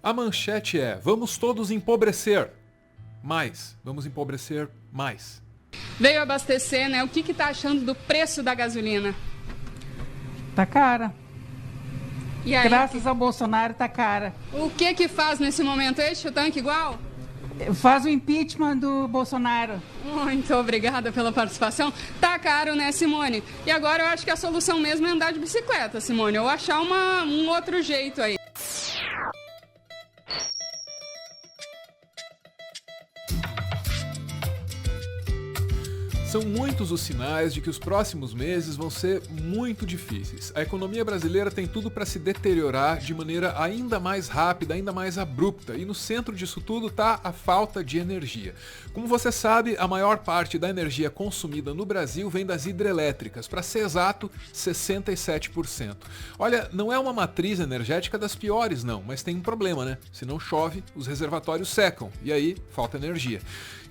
A manchete é: vamos todos empobrecer mais. Vamos empobrecer mais. Veio abastecer, né? O que tá achando do preço da gasolina? Tá cara. E aí, Graças ao Bolsonaro tá cara. o que faz nesse momento? Enche o tanque igual? Faz o impeachment do Bolsonaro. Muito obrigada pela participação. Tá caro, né, Simone? E agora eu acho que a solução mesmo é andar de bicicleta, Simone, ou achar um outro jeito aí. São muitos os sinais de que os próximos meses vão ser muito difíceis. A economia brasileira tem tudo para se deteriorar de maneira ainda mais rápida, ainda mais abrupta, e no centro disso tudo está a falta de energia. Como você sabe, a maior parte da energia consumida no Brasil vem das hidrelétricas, para ser exato, 67%. Olha, não é uma matriz energética das piores não, mas tem um problema, né? Se não chove, os reservatórios secam, e aí falta energia.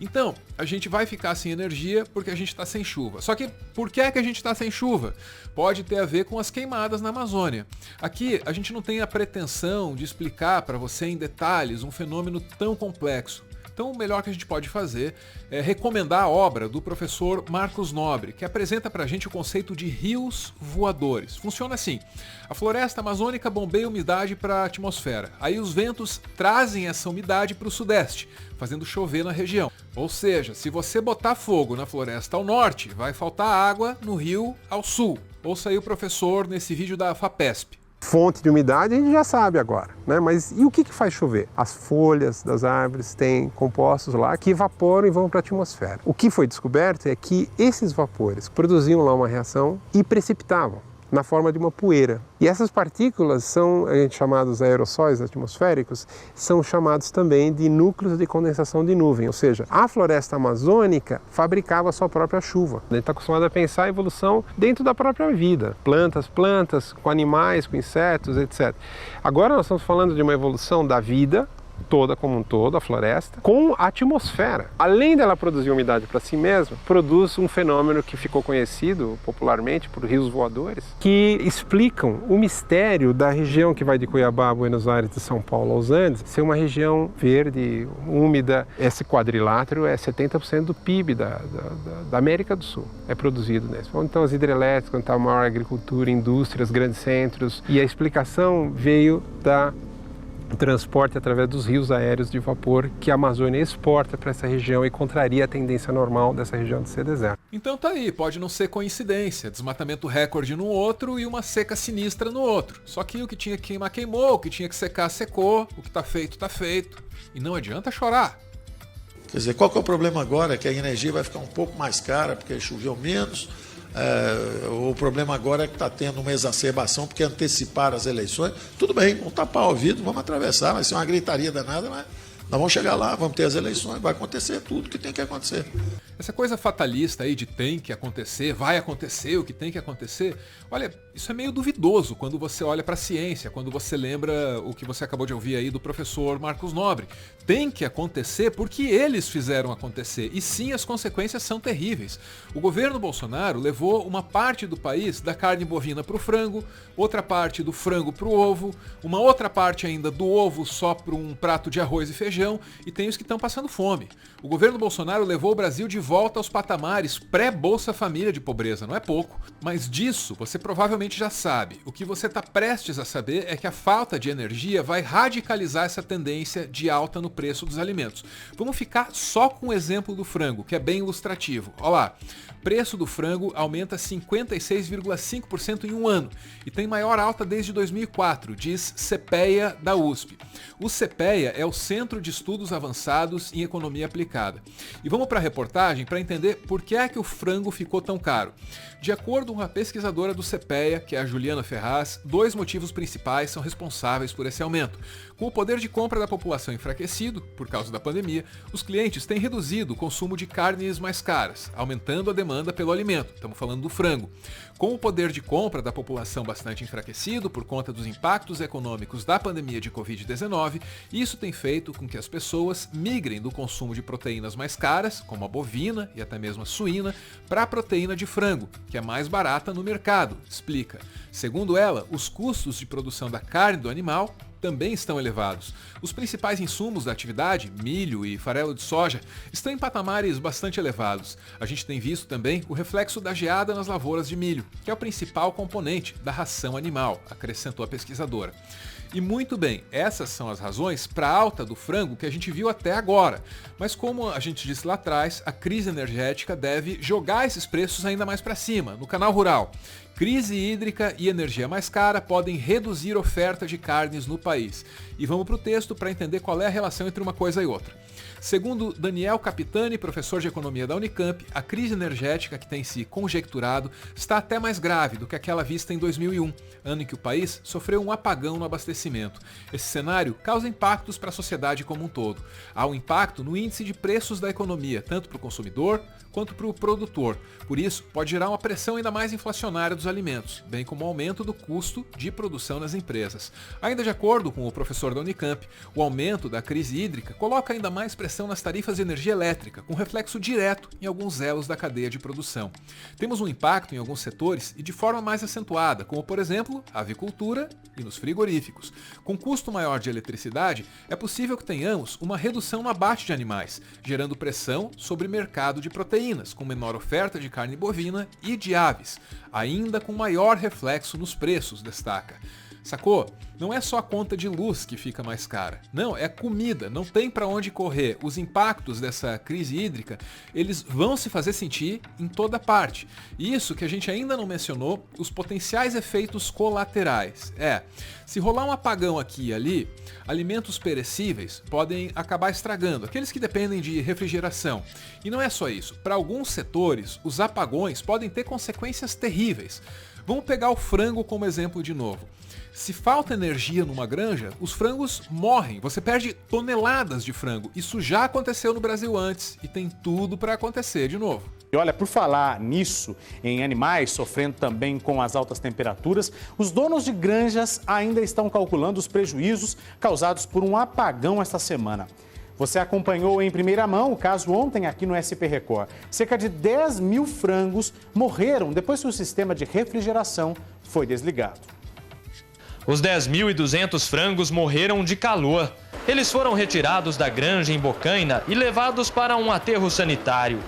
Então, a gente vai ficar sem energia porque a gente está sem chuva. Só que por que é que a gente está sem chuva? Pode ter a ver com as queimadas na Amazônia. Aqui, a gente não tem a pretensão de explicar para você em detalhes um fenômeno tão complexo. Então, o melhor que a gente pode fazer é recomendar a obra do professor Marcos Nobre, que apresenta para a gente o conceito de rios voadores. Funciona assim: a floresta amazônica bombeia umidade para a atmosfera. Aí os ventos trazem essa umidade para o sudeste, fazendo chover na região. Ou seja, se você botar fogo na floresta ao norte, vai faltar água no rio ao sul. Ouça aí o professor nesse vídeo da FAPESP. Fonte de umidade a gente já sabe agora, né? Mas e o que faz chover? As folhas das árvores têm compostos lá que evaporam e vão para a atmosfera. O que foi descoberto é que esses vapores produziam lá uma reação e precipitavam na forma de uma poeira. E essas partículas são chamados aerossóis atmosféricos, são chamados também de núcleos de condensação de nuvem, ou seja, a floresta amazônica fabricava a sua própria chuva. A gente está acostumado a pensar a evolução dentro da própria vida, plantas, com animais, com insetos, etc. Agora nós estamos falando de uma evolução da vida toda como um todo, a floresta, com a atmosfera. Além dela produzir umidade para si mesma, produz um fenômeno que ficou conhecido popularmente por rios voadores, que explicam o mistério da região que vai de Cuiabá, Buenos Aires, de São Paulo aos Andes, ser uma região verde, úmida. Esse quadrilátero é 70% do PIB da América do Sul, é produzido nesse. Onde estão as hidrelétricas, onde está a maior agricultura, indústrias, grandes centros, e a explicação veio da transporte através dos rios aéreos de vapor que a Amazônia exporta para essa região e contraria a tendência normal dessa região de ser deserto. Então tá aí, pode não ser coincidência, desmatamento recorde num outro e uma seca sinistra no outro. Só que o que tinha que queimar queimou, o que tinha que secar secou, o que tá feito e não adianta chorar. Quer dizer, qual que é o problema agora? É que a energia vai ficar um pouco mais cara porque choveu menos. O problema agora é que está tendo uma exacerbação porque anteciparam as eleições. Tudo bem, vamos tapar o ouvido, vamos atravessar, vai ser uma gritaria danada, mas nós vamos chegar lá, vamos ter as eleições, vai acontecer tudo que tem que acontecer. Essa coisa fatalista aí de tem que acontecer, vai acontecer o que tem que acontecer, olha, isso é meio duvidoso quando você olha para a ciência, quando você lembra o que você acabou de ouvir aí do professor Marcos Nobre. Tem que acontecer porque eles fizeram acontecer, e sim, as consequências são terríveis. O governo Bolsonaro levou uma parte do país da carne bovina para o frango, outra parte do frango para o ovo, uma outra parte ainda do ovo só para um prato de arroz e feijão, e tem os que estão passando fome. O governo Bolsonaro levou o Brasil de volta aos patamares pré-Bolsa Família de pobreza, não é pouco. Mas disso você provavelmente já sabe. O que você está prestes a saber é que a falta de energia vai radicalizar essa tendência de alta no preço dos alimentos. Vamos ficar só com o exemplo do frango, que é bem ilustrativo. Olha lá, preço do frango aumenta 56,5% em um ano e tem maior alta desde 2004, diz CPEA da USP. O CPEA é o Centro de Estudos Avançados em Economia Aplicada. E vamos para a reportagem para entender por que é que o frango ficou tão caro. De acordo com a pesquisadora do CPEA, que é a Juliana Ferraz, 2 motivos principais são responsáveis por esse aumento. Com o poder de compra da população enfraquecido, por causa da pandemia, os clientes têm reduzido o consumo de carnes mais caras, aumentando a demanda pelo alimento. Estamos falando do frango. Com o poder de compra da população bastante enfraquecido por conta dos impactos econômicos da pandemia de Covid-19, isso tem feito com que as pessoas migrem do consumo de proteínas mais caras, como a bovina e até mesmo a suína, para a proteína de frango, que é mais barata no mercado, explica. Segundo ela, os custos de produção da carne do animal também estão elevados. Os principais insumos da atividade, milho e farelo de soja, estão em patamares bastante elevados. A gente tem visto também o reflexo da geada nas lavouras de milho, que é o principal componente da ração animal, acrescentou a pesquisadora. E muito bem, essas são as razões para a alta do frango que a gente viu até agora. Mas como a gente disse lá atrás, a crise energética deve jogar esses preços ainda mais para cima, no canal rural. Crise hídrica e energia mais cara podem reduzir a oferta de carnes no país. E vamos para o texto para entender qual é a relação entre uma coisa e outra. Segundo Daniel Capitani, professor de economia da Unicamp, a crise energética que tem se conjecturado está até mais grave do que aquela vista em 2001, ano em que o país sofreu um apagão no abastecimento. Esse cenário causa impactos para a sociedade como um todo. Há um impacto no índice de preços da economia, tanto para o consumidor quanto para o produtor. Por isso, pode gerar uma pressão ainda mais inflacionária dos alimentos, bem como o aumento do custo de produção nas empresas. Ainda de acordo com o professor da Unicamp, o aumento da crise hídrica coloca ainda mais pressão nas tarifas de energia elétrica, com reflexo direto em alguns elos da cadeia de produção. Temos um impacto em alguns setores e de forma mais acentuada, como por exemplo, a avicultura e nos frigoríficos. Com custo maior de eletricidade, é possível que tenhamos uma redução no abate de animais, gerando pressão sobre o mercado de proteínas, com menor oferta de carne bovina e de aves, ainda com maior reflexo nos preços, destaca. Sacou? Não é só a conta de luz que fica mais cara. Não, é comida, não tem para onde correr. Os impactos dessa crise hídrica, eles vão se fazer sentir em toda parte. Isso que a gente ainda não mencionou, os potenciais efeitos colaterais. Se rolar um apagão aqui e ali, alimentos perecíveis podem acabar estragando, aqueles que dependem de refrigeração. E não é só isso. Para alguns setores, os apagões podem ter consequências terríveis. Vamos pegar o frango como exemplo de novo. Se falta energia numa granja, os frangos morrem. Você perde toneladas de frango. Isso já aconteceu no Brasil antes e tem tudo para acontecer de novo. E olha, por falar nisso, em animais sofrendo também com as altas temperaturas, os donos de granjas ainda estão calculando os prejuízos causados por um apagão esta semana. Você acompanhou em primeira mão o caso ontem aqui no SP Record. Cerca de 10 mil frangos morreram depois que o sistema de refrigeração foi desligado. Os 10.200 frangos morreram de calor. Eles foram retirados da granja em Bocaina e levados para um aterro sanitário.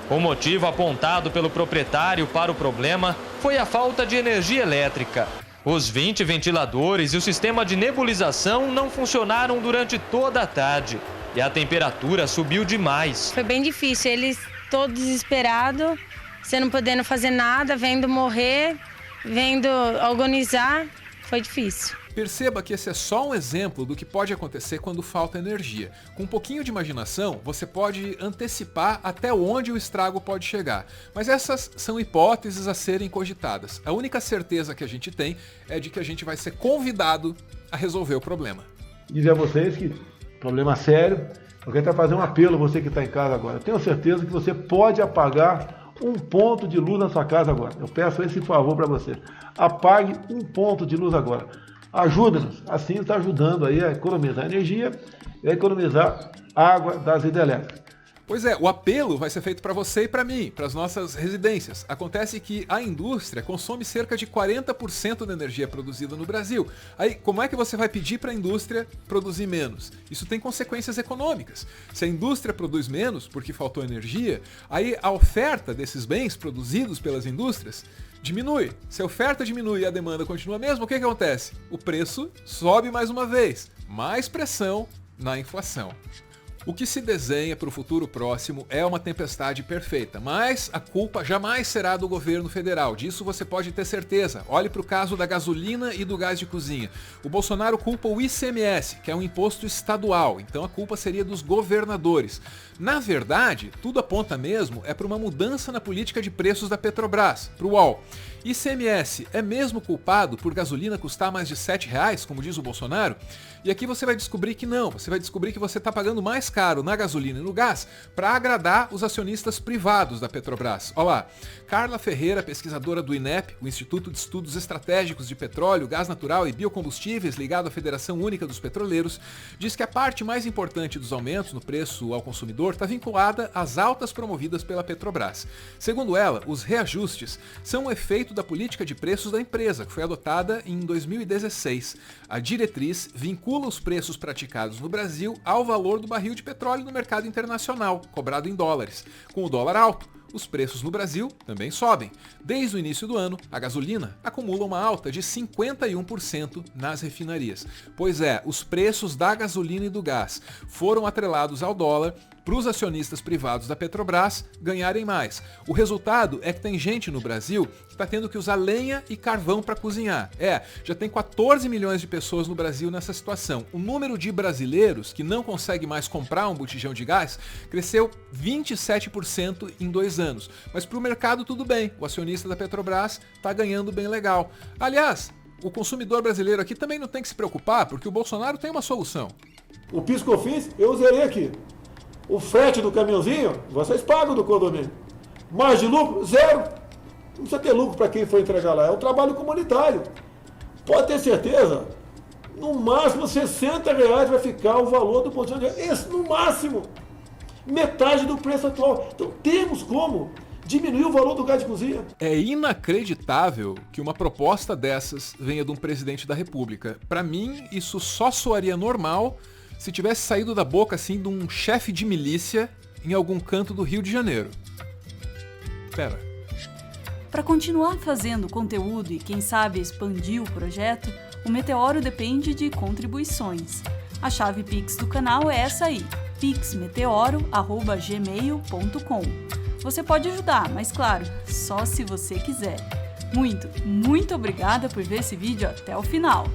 O motivo apontado pelo proprietário para o problema foi a falta de energia elétrica. Os 20 ventiladores e o sistema de nebulização não funcionaram durante toda a tarde. E a temperatura subiu demais. Foi bem difícil, eles todos desesperados, você não podendo fazer nada, vendo morrer, vendo agonizar, foi difícil. Perceba que esse é só um exemplo do que pode acontecer quando falta energia. Com um pouquinho de imaginação, você pode antecipar até onde o estrago pode chegar. Mas essas são hipóteses a serem cogitadas. A única certeza que a gente tem é de que a gente vai ser convidado a resolver o problema. Dizer a vocês que problema sério. Eu quero até fazer um apelo a você que está em casa agora. Eu tenho certeza que você pode apagar um ponto de luz na sua casa agora. Eu peço esse favor para você. Apague um ponto de luz agora. Ajuda-nos. Assim está ajudando aí a economizar energia e a economizar água das hidrelétricas. Pois é, o apelo vai ser feito para você e para mim, para as nossas residências. Acontece que a indústria consome cerca de 40% da energia produzida no Brasil. Aí, como é que você vai pedir para a indústria produzir menos? Isso tem consequências econômicas. Se a indústria produz menos porque faltou energia, aí a oferta desses bens produzidos pelas indústrias diminui. Se a oferta diminui e a demanda continua a mesma, o que acontece? O preço sobe mais uma vez. Mais pressão na inflação. O que se desenha para o futuro próximo é uma tempestade perfeita, mas a culpa jamais será do governo federal, disso você pode ter certeza. Olhe para o caso da gasolina e do gás de cozinha. O Bolsonaro culpa o ICMS, que é um imposto estadual, então a culpa seria dos governadores. Na verdade, tudo aponta mesmo para uma mudança na política de preços da Petrobras, para o UOL. ICMS é mesmo culpado por gasolina custar mais de R$7, como diz o Bolsonaro? E aqui você vai descobrir que não, você vai descobrir que você está pagando mais caro na gasolina e no gás para agradar os acionistas privados da Petrobras. Olha lá, Carla Ferreira, pesquisadora do INEP, o Instituto de Estudos Estratégicos de Petróleo, Gás Natural e Biocombustíveis, ligado à Federação Única dos Petroleiros, diz que a parte mais importante dos aumentos no preço ao consumidor está vinculada às altas promovidas pela Petrobras. Segundo ela, os reajustes são um efeito cumprimento da política de preços da empresa, que foi adotada em 2016. A diretriz vincula os preços praticados no Brasil ao valor do barril de petróleo no mercado internacional, cobrado em dólares. Com o dólar alto, os preços no Brasil também sobem. Desde o início do ano, a gasolina acumula uma alta de 51% nas refinarias. Pois é, os preços da gasolina e do gás foram atrelados ao dólar para os acionistas privados da Petrobras ganharem mais. O resultado é que tem gente no Brasil que está tendo que usar lenha e carvão para cozinhar. Já tem 14 milhões de pessoas no Brasil nessa situação. O número de brasileiros que não consegue mais comprar um botijão de gás cresceu 27% em 2 anos. Mas para o mercado tudo bem, o acionista da Petrobras está ganhando bem legal. Aliás, o consumidor brasileiro aqui também não tem que se preocupar, porque o Bolsonaro tem uma solução. O PIS/COFINS eu zerei aqui. O frete do caminhãozinho, vocês pagam do condomínio. Margem de lucro, zero. Não precisa ter lucro para quem for entregar lá. É um trabalho comunitário. Pode ter certeza, no máximo R$60 vai ficar o valor do botijão de gás. Esse no máximo. Metade do preço atual. Então temos como diminuir o valor do gás de cozinha. É inacreditável que uma proposta dessas venha de um presidente da República. Para mim, isso só soaria normal se tivesse saído da boca assim de um chefe de milícia em algum canto do Rio de Janeiro. Pera. Para continuar fazendo conteúdo e quem sabe expandir o projeto, o Meteoro depende de contribuições. A chave Pix do canal é essa aí, pixmeteoro@gmail.com. Você pode ajudar, mas claro, só se você quiser. Muito obrigada por ver esse vídeo até o final.